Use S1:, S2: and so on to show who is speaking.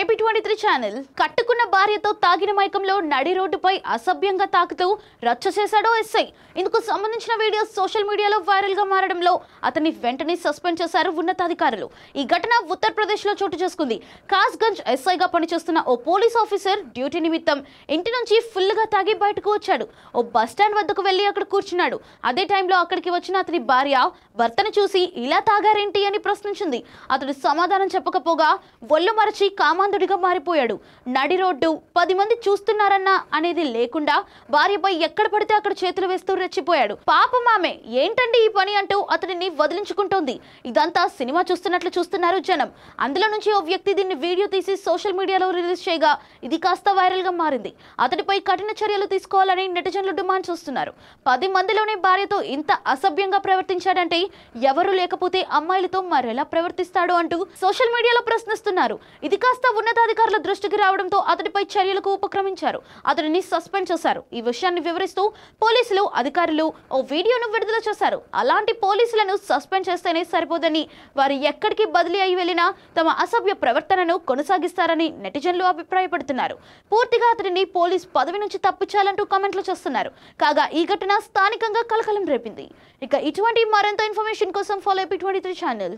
S1: AP23 channel కట్టుకున్న భార్యతో తాగిన మైకంలో నడి రోడ్డుపై అసభ్యంగా తాకుతూ రచ్చ చేశాడో ఎస్ఐ. ఇందుకు సంబంధించిన వీడియో సోషల్ మీడియాలో వైరల్ గా మారడంలో అతన్ని వెంటనే సస్పెండ్ చేశారు ఉన్నతాధికారులు. ఈ ఘటన ఉత్తరప్రదేశ్ లో చోటు చేసుకుంది. కాస్గంజ్ ఎస్ఐగా పనిచేస్తున్న ఓ పోలీస్ ఆఫీసర్ డ్యూటీ నిమిత్తం ఇంటి నుంచి ఫుల్ గా తాగి బయటకు వచ్చాడు. ఓ బస్ స్టాండ్ వద్దకు వెళ్లి అక్కడ కూర్చున్నాడు. అదే టైంలో అక్కడికి వచ్చిన అతని భార్య భర్తను చూసి ఇలా తాగారేంటి అని ప్రశ్నించింది. అతడు సమాధానం చెప్పకపోగా ఒళ్ళు మరచి కామాంధుడిగా మారిపోయాడు. నడి రోడ్డు 10 మంది చూస్తున్నారన్న అనేది లేకుండా భార్యపై ఎక్కడ పడితే అక్కడ చేతులు వేస్తూ రెచ్చిపోయాడు. పాపం ఆమె ఏంటండి ఈ పని అంటూ అతడిని వదిలించుకుంటోంది. ఇదంతా సినిమా చూస్తున్నట్లు చూస్తున్నారు జనం. అందులో నుంచి ఓ వ్యక్తి దీన్ని వీడియో తీసి సోషల్ మీడియాలో రిలీజ్ చేయగా ఇది కాస్త వైరల్ గా మారింది. అతడిపై కఠిన చర్యలు తీసుకోవాలని నెటిజన్లు డిమాండ్ చేస్తున్నారు. 10 మందిలోనే భార్యతో ఇంత అసభ్యంగా ప్రవర్తించాడంటే ఎవరు లేకపోతే అమ్మాయిలతో మరెలా ప్రవర్తిస్తాడు అంటూ సోషల్ మీడియాలో ప్రశ్నిస్తున్నారు. ఇది కాస్త ఉన్నతాధికారుల దృష్టికి రావడంతో అతడిపై చర్యలకు ఉపక్రమించారు. అతడిని సస్పెండ్ చేశారు. ఈ విషయాన్ని వివరిస్తూ పోలీసులు అధికారులు ఓ వీడియోను విడుదల చేశారు. అలాంటి పోలీసులను సస్పెండ్ చేస్తేనే సరిపోదని, వారు ఎక్కడికి బదిలీ అయి వెళ్లినా తమ అసభ్య ప్రవర్తనను కొనసాగిస్తారని నెటిజన్లు అభిప్రాయపడుతున్నారు. పూర్తిగా అతడిని పోలీస్ పదవి నుంచి తప్పించాలంటూ కామెంట్లు చేస్తున్నారు. కాగా ఈ ఘటన స్థానికంగా కలకలం రేపింది. ఇక ఇటువంటి మరింత ఇన్ఫర్మేషన్ కోసం ఫాలో AP23 ఛానల్.